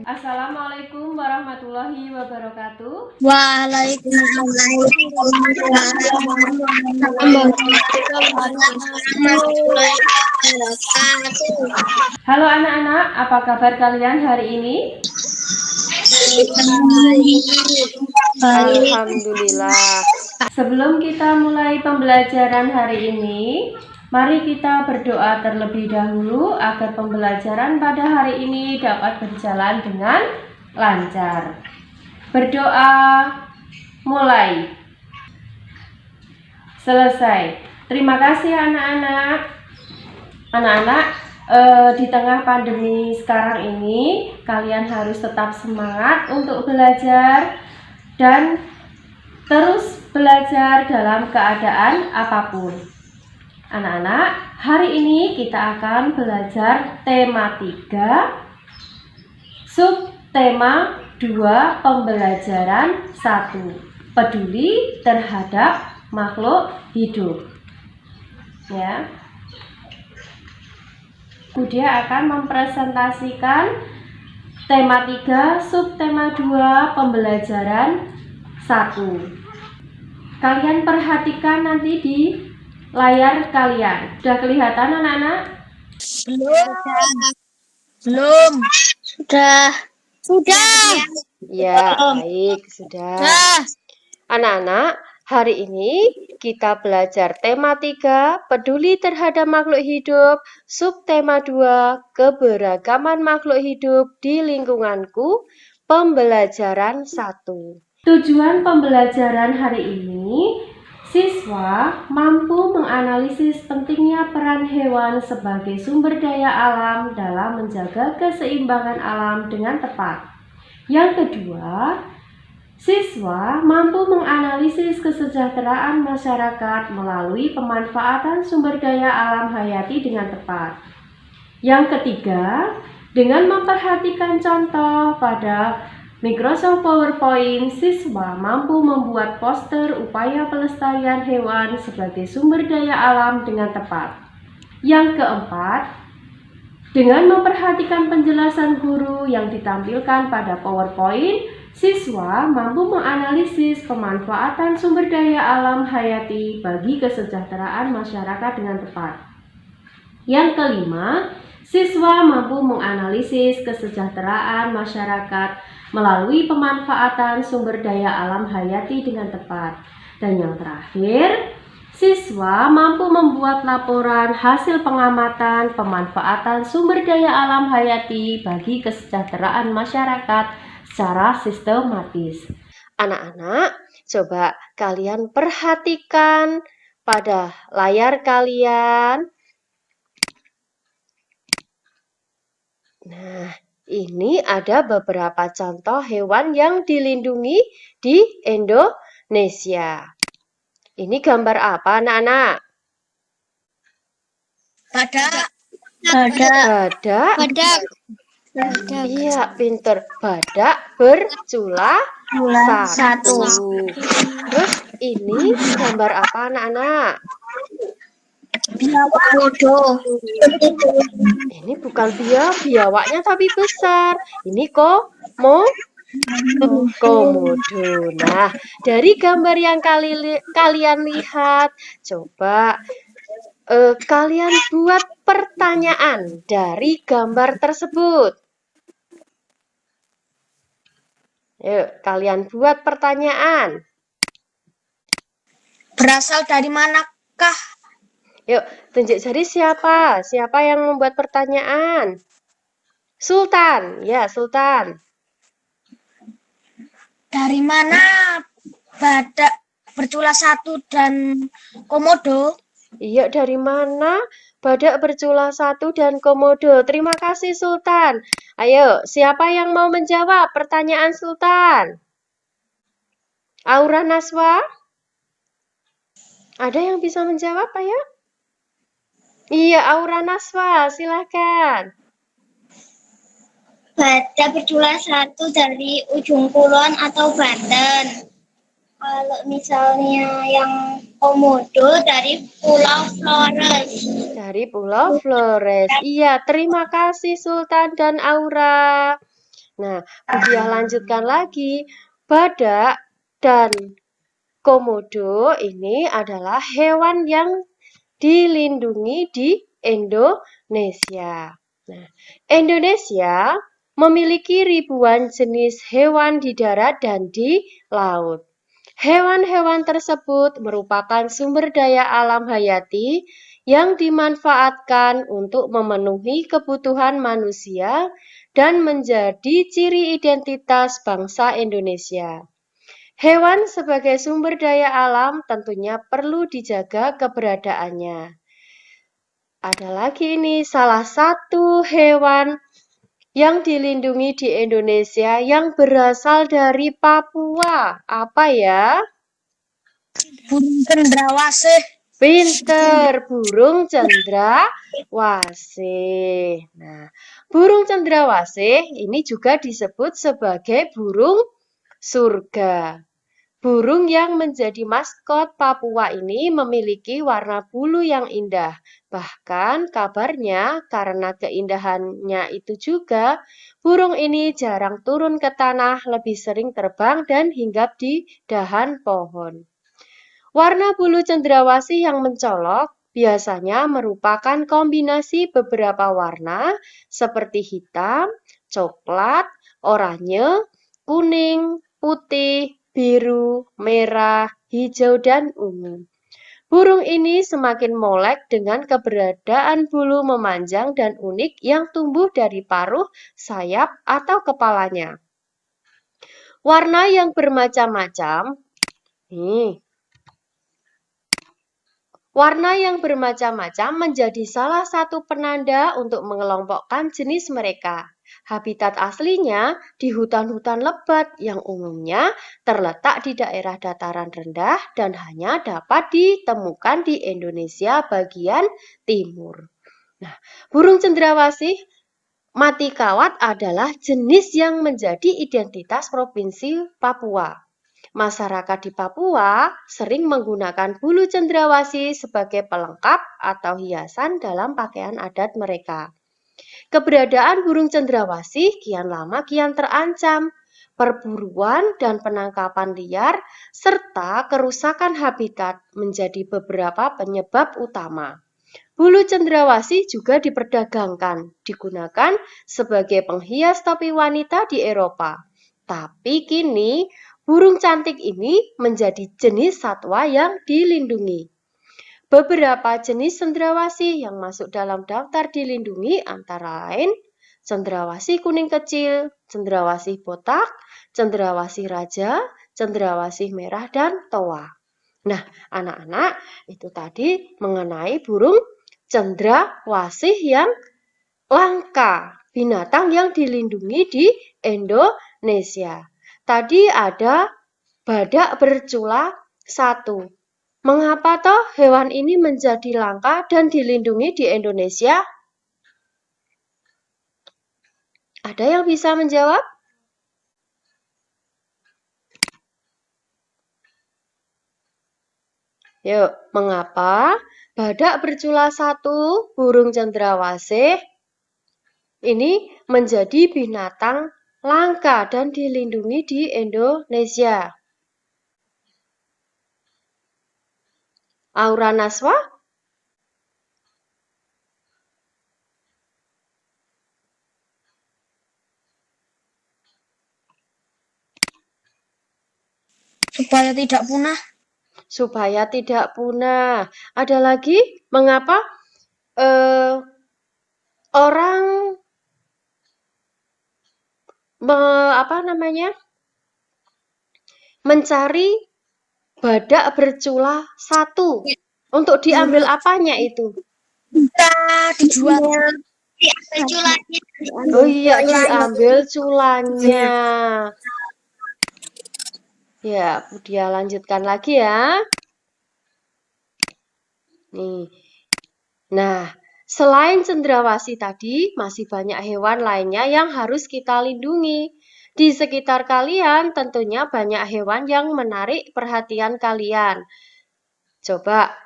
Assalamualaikum warahmatullahi wabarakatuh. Waalaikumsalam warahmatullahi wabarakatuh. Halo anak-anak, apa kabar kalian hari ini? Alhamdulillah. Sebelum kita mulai pembelajaran hari ini, mari kita berdoa terlebih dahulu agar pembelajaran pada hari ini dapat berjalan dengan lancar. Berdoa mulai. Selesai. Terima kasih anak-anak. Anak-anak, di tengah pandemi sekarang ini, kalian harus tetap semangat untuk belajar dan terus belajar dalam keadaan apapun. Anak-anak, hari ini kita akan belajar tema 3, subtema 2, pembelajaran 1, peduli terhadap makhluk hidup. Ya. Dia akan mempresentasikan tema 3, subtema 2, pembelajaran 1. Kalian perhatikan nanti di layar kalian. Sudah kelihatan anak-anak? Belum. Sudah. Ya, baik, sudah. Anak-anak, hari ini kita belajar tema 3, peduli terhadap makhluk hidup, subtema 2, keberagaman makhluk hidup di lingkunganku, pembelajaran 1. Tujuan pembelajaran hari ini, siswa mampu menganalisis pentingnya peran hewan sebagai sumber daya alam dalam menjaga keseimbangan alam dengan tepat. Yang kedua, siswa mampu menganalisis kesejahteraan masyarakat melalui pemanfaatan sumber daya alam hayati dengan tepat. Yang ketiga, dengan memperhatikan contoh pada Microsoft PowerPoint, siswa mampu membuat poster upaya pelestarian hewan sebagai sumber daya alam dengan tepat. Yang keempat, dengan memperhatikan penjelasan guru yang ditampilkan pada PowerPoint, siswa mampu menganalisis pemanfaatan sumber daya alam hayati bagi kesejahteraan masyarakat dengan tepat. Yang kelima, siswa mampu menganalisis kesejahteraan masyarakat melalui pemanfaatan sumber daya alam hayati dengan tepat. Dan yang terakhir, siswa mampu membuat laporan hasil pengamatan pemanfaatan sumber daya alam hayati bagi kesejahteraan masyarakat secara sistematis. Anak-anak, coba kalian perhatikan pada layar kalian. Nah, ini ada beberapa contoh hewan yang dilindungi di Indonesia. Ini gambar apa, anak-anak? Badak. Iya, pinter. Badak bercula satu. Terus ini gambar apa, anak-anak? Biawak bodoh. Ini bukan biawaknya tapi besar. Ini komodo. Nah, dari gambar yang kalian lihat, coba kalian buat pertanyaan dari gambar tersebut. Yuk, kalian buat pertanyaan. Berasal dari manakah? Yuk, tunjuk jari siapa? Siapa yang membuat pertanyaan? Sultan. Ya, Sultan. Dari mana badak bercula satu dan komodo? Iya, dari mana badak bercula satu dan komodo? Terima kasih, Sultan. Ayo, siapa yang mau menjawab pertanyaan Sultan? Aura Naswa? Ada yang bisa menjawab, ayo? Iya, Aura Naswa, silakan. Badak bercula satu dari ujung kulon atau Banten. Kalau misalnya yang komodo dari Pulau Flores. Dari Pulau Flores. Iya, terima kasih Sultan dan Aura. Nah, Budiah lanjutkan lagi. Badak dan komodo ini adalah hewan yang dilindungi di Indonesia. Nah, Indonesia memiliki ribuan jenis hewan di darat dan di laut. Hewan-hewan tersebut merupakan sumber daya alam hayati yang dimanfaatkan untuk memenuhi kebutuhan manusia dan menjadi ciri identitas bangsa Indonesia. Hewan sebagai sumber daya alam tentunya perlu dijaga keberadaannya. Ada lagi ini salah satu hewan yang dilindungi di Indonesia yang berasal dari Papua. Apa ya? Burung cendrawasih. Pinter, burung cendrawasih. Nah, burung cendrawasih ini juga disebut sebagai burung surga. Burung yang menjadi maskot Papua ini memiliki warna bulu yang indah. Bahkan kabarnya karena keindahannya itu juga, burung ini jarang turun ke tanah, lebih sering terbang dan hinggap di dahan pohon. Warna bulu cendrawasih yang mencolok biasanya merupakan kombinasi beberapa warna seperti hitam, coklat, oranye, kuning, putih, biru, merah, hijau, dan ungu. Burung ini semakin molek dengan keberadaan bulu memanjang dan unik yang tumbuh dari paruh, sayap, atau kepalanya. Warna yang bermacam-macam, warna yang bermacam-macam menjadi salah satu penanda untuk mengelompokkan jenis mereka. Habitat aslinya di hutan-hutan lebat yang umumnya terletak di daerah dataran rendah dan hanya dapat ditemukan di Indonesia bagian timur. Nah, burung cendrawasih mati kawat adalah jenis yang menjadi identitas Provinsi Papua. Masyarakat di Papua sering menggunakan bulu cendrawasih sebagai pelengkap atau hiasan dalam pakaian adat mereka. Keberadaan burung cendrawasih kian lama kian terancam. Perburuan dan penangkapan liar serta kerusakan habitat menjadi beberapa penyebab utama. Bulu cendrawasih juga diperdagangkan, digunakan sebagai penghias topi wanita di Eropa. Tapi kini burung cantik ini menjadi jenis satwa yang dilindungi. Beberapa jenis cendrawasih yang masuk dalam daftar dilindungi antara lain cendrawasih kuning kecil, cendrawasih botak, cendrawasih raja, cendrawasih merah, dan toa. Nah, anak-anak, itu tadi mengenai burung cendrawasih yang langka, binatang yang dilindungi di Indonesia. Tadi ada badak bercula 1. Mengapa toh hewan ini menjadi langka dan dilindungi di Indonesia? Ada yang bisa menjawab? Yuk, mengapa badak bercula 1, burung cendrawasih ini menjadi binatang langka dan dilindungi di Indonesia? Aura Naswa? Supaya tidak punah. Supaya tidak punah. Ada lagi, mengapa orang mencari badak bercula 1? Untuk diambil apanya itu? Bisa dijual. Diambil culanya. Oh iya, diambil culanya. Ya, Budia lanjutkan lagi ya. Nih. Nah, selain cendrawasih tadi, masih banyak hewan lainnya yang harus kita lindungi. Di sekitar kalian tentunya banyak hewan yang menarik perhatian kalian. Coba,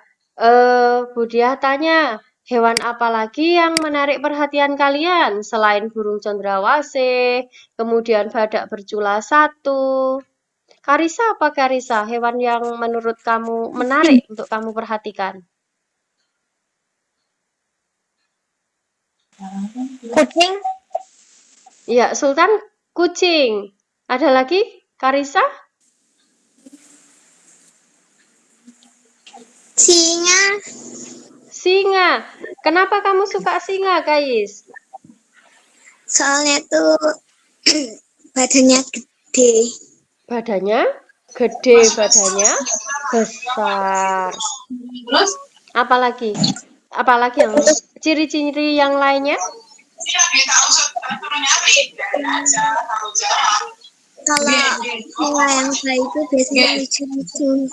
Budia tanya, hewan apa lagi yang menarik perhatian kalian selain burung cendrawasih, kemudian badak bercula 1? Karisa, apa Karisa? Hewan yang menurut kamu menarik untuk kamu perhatikan? Kucing. Ya, Sultan, kucing. Ada lagi, Karisa? Singa. Singa. Kenapa kamu suka singa, Kais? Soalnya tuh badannya gede. Badannya gede, badannya besar. Apalagi? Apalagi yang ciri-ciri yang lainnya? Kalau singa yang baik itu biasanya lucu-lucu.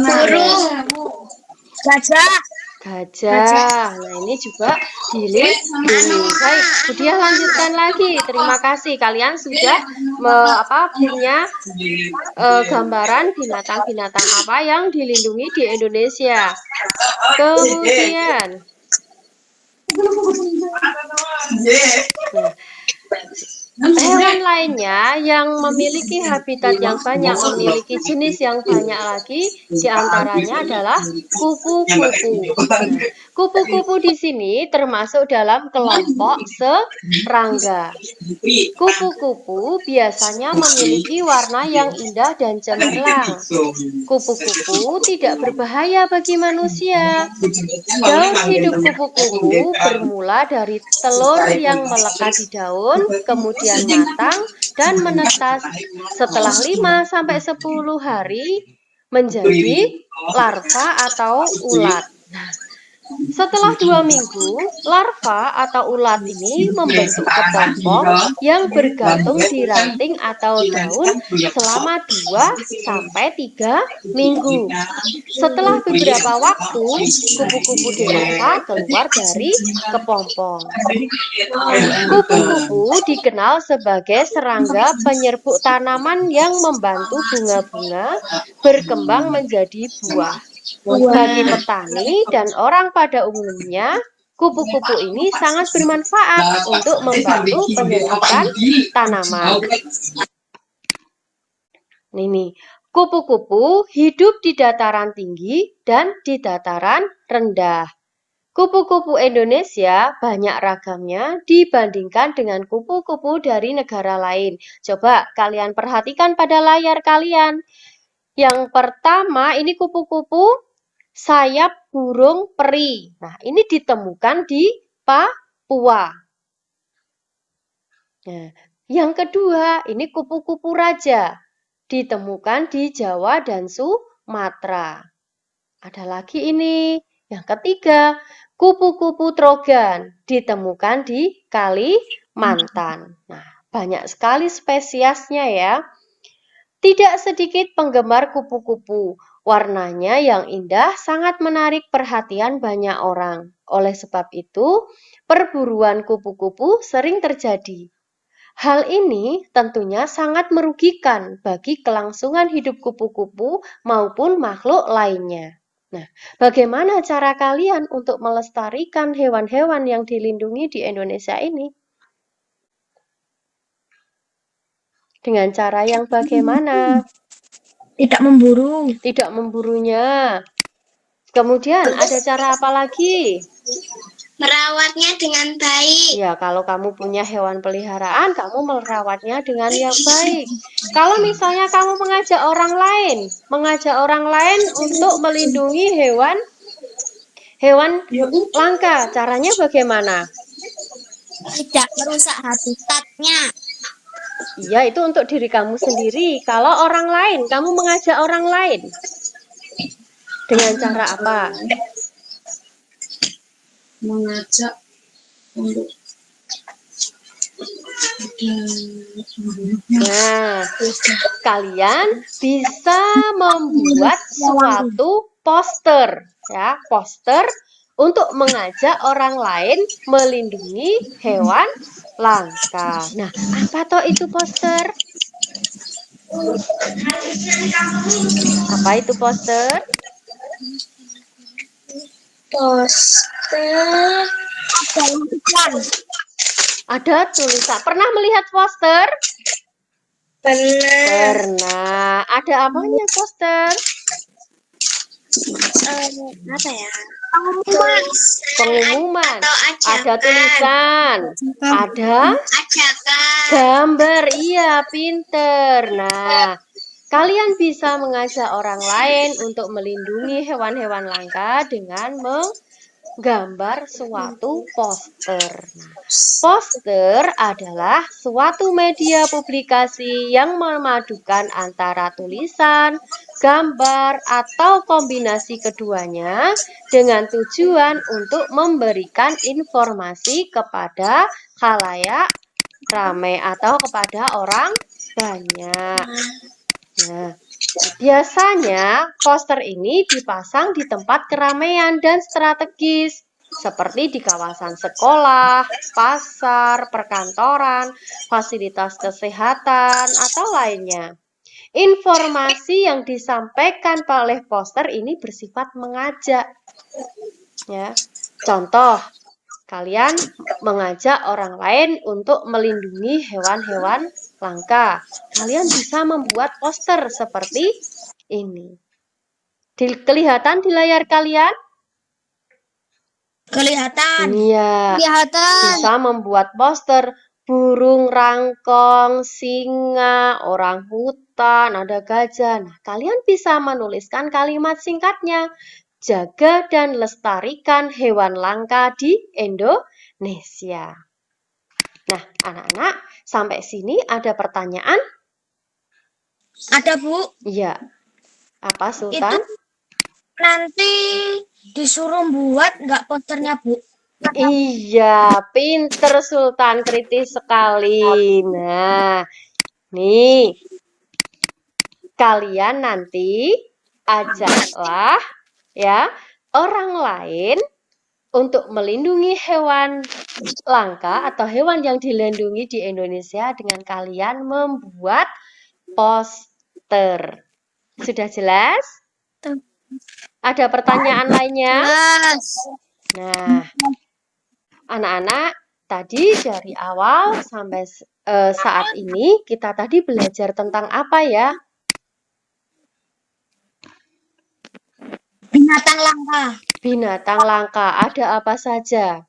Burung. Gajah. Gajah. Nah, ini juga dilindungi. Baik, Budiah lanjutkan lagi. Terima kasih kalian sudah punya gambaran binatang-binatang apa yang dilindungi di Indonesia. Kemudian, hewan lainnya yang memiliki habitat yang banyak, memiliki jenis yang banyak lagi, diantaranya adalah kupu-kupu. Kupu-kupu di sini termasuk dalam kelompok serangga. Kupu-kupu biasanya memiliki warna yang indah dan cemerlang. Kupu-kupu tidak berbahaya bagi manusia. Daun hidup kupu-kupu bermula dari telur yang melekat di daun, kemudian matang dan menetas setelah 5-10 hari menjadi larva atau ulat. Setelah 2 minggu, larva atau ulat ini membentuk kepompong yang bergantung di ranting atau daun selama 2-3 minggu. Setelah beberapa waktu, kupu-kupu dewasa keluar dari kepompong. Kupu-kupu dikenal sebagai serangga penyerbuk tanaman yang membantu bunga-bunga berkembang menjadi buah. Bagi petani dan orang pada umumnya, kupu-kupu ini sangat bermanfaat untuk membantu penyerbukan tanaman. Ini, kupu-kupu hidup di dataran tinggi dan di dataran rendah. Kupu-kupu Indonesia banyak ragamnya dibandingkan dengan kupu-kupu dari negara lain. Coba kalian perhatikan pada layar kalian. Yang pertama, ini kupu-kupu sayap burung peri. Nah, ini ditemukan di Papua. Nah, yang kedua, ini kupu-kupu raja. Ditemukan di Jawa dan Sumatera. Ada lagi ini. Yang ketiga, kupu-kupu trogan. Ditemukan di Kalimantan. Nah, banyak sekali spesiesnya ya. Tidak sedikit penggemar kupu-kupu. Warnanya yang indah sangat menarik perhatian banyak orang. Oleh sebab itu, perburuan kupu-kupu sering terjadi. Hal ini tentunya sangat merugikan bagi kelangsungan hidup kupu-kupu maupun makhluk lainnya. Nah, bagaimana cara kalian untuk melestarikan hewan-hewan yang dilindungi di Indonesia ini? Dengan cara yang bagaimana? Tidak memburu. Tidak memburunya. Kemudian ada cara apa lagi? Merawatnya dengan baik. Ya, kalau kamu punya hewan peliharaan, kamu merawatnya dengan yang baik. Kalau misalnya kamu mengajak orang lain untuk melindungi hewan langka, caranya bagaimana? Tidak merusak habitatnya. Iya, itu untuk diri kamu sendiri. Kalau orang lain, kamu mengajak orang lain. Dengan cara apa? Mengajak untuk Nah, kalian bisa membuat suatu poster, ya, poster untuk mengajak orang lain melindungi hewan langka. Nah, apa toh itu poster? Apa itu poster? Poster iklan. Ada tulisan. Pernah melihat poster? Benar. Pernah. Ada apanya poster? Apa ya? Pengumuman. Pengumuman. Atau ajakan. Ada tulisan. Ada Ajakan. gambar. Iya, pinter. Nah, kalian bisa mengajak orang lain untuk melindungi hewan-hewan langka dengan menggambar suatu poster. Nah, poster adalah suatu media publikasi yang memadukan antara tulisan, gambar, atau kombinasi keduanya dengan tujuan untuk memberikan informasi kepada khalayak ramai atau kepada orang banyak. Nah, biasanya poster ini dipasang di tempat keramaian dan strategis, seperti di kawasan sekolah, pasar, perkantoran, fasilitas kesehatan, atau lainnya. Informasi yang disampaikan oleh poster ini bersifat mengajak. Ya. Contoh, kalian mengajak orang lain untuk melindungi hewan-hewan langka. Kalian bisa membuat poster seperti ini. Kelihatan di layar kalian? Kelihatan. Iya. Kelihatan. Bisa membuat poster burung rangkong, singa, orang hutan, ada gajah. Nah, kalian bisa menuliskan kalimat singkatnya. Jaga dan lestarikan hewan langka di Indonesia. Nah, anak-anak, sampai sini ada pertanyaan? Ada, Bu. Iya. Apa, Sultan? Nanti disuruh buat nggak posternya, Bu? Iya, pinter Sultan, kritis sekali. Nah, nih, kalian nanti ajaklah ya orang lain untuk melindungi hewan langka atau hewan yang dilindungi di Indonesia dengan kalian membuat poster. Sudah jelas? Ada pertanyaan lainnya? Jelas. Nah, anak-anak, tadi dari awal sampai saat ini kita tadi belajar tentang apa ya? Binatang langka. Binatang langka. Ada apa saja?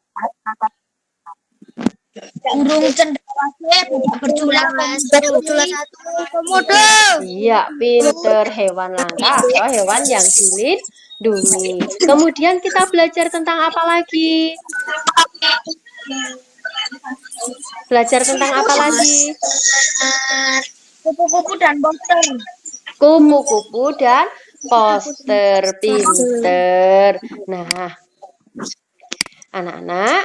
Burung cendrawasih tidak bertulang komodo. Iya, pinter, hewan langka atau hewan yang dilindungi. Kemudian kita belajar tentang apa lagi? Belajar tentang apa lagi? Kupu-kupu dan poster. Kupu-kupu dan poster, pinter. Nah, anak-anak,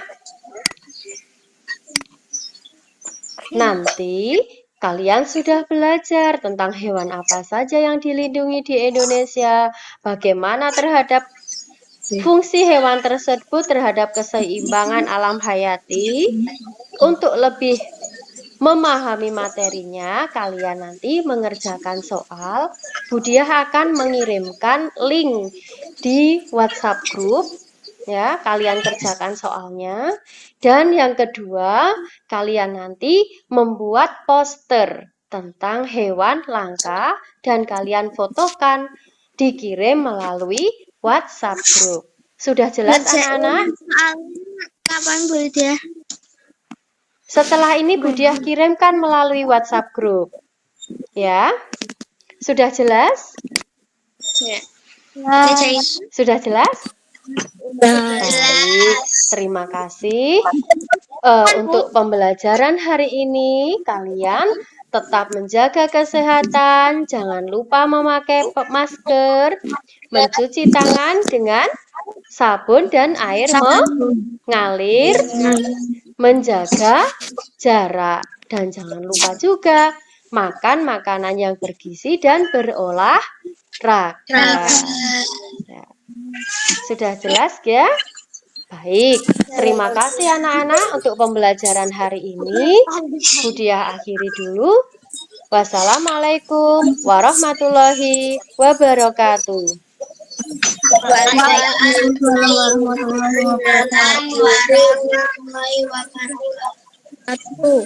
nanti kalian sudah belajar tentang hewan apa saja yang dilindungi di Indonesia, bagaimana terhadap fungsi hewan tersebut terhadap keseimbangan alam hayati. Untuk lebih memahami materinya, kalian nanti mengerjakan soal. Budiah akan mengirimkan link di WhatsApp group. Ya, kalian kerjakan soalnya. Dan yang kedua, kalian nanti membuat poster tentang hewan langka dan kalian fotokan, dikirim melalui WhatsApp group. Sudah jelas anak-anak? Kapan Budiah? Setelah ini Budiah kirimkan melalui WhatsApp group. Ya. Sudah jelas? Ya. Sudah jelas? Baik, terima kasih. Untuk pembelajaran hari ini, kalian tetap menjaga kesehatan, jangan lupa memakai masker, mencuci tangan dengan sabun dan air mengalir, menjaga jarak, dan jangan lupa juga makan makanan yang bergizi dan berolahraga. Sudah jelas ya? Baik, terima kasih anak-anak untuk pembelajaran hari ini. Budiah akhiri dulu. Wassalamualaikum warahmatullahi wabarakatuh. Waalaikumsalam warahmatullahi wabarakatuh.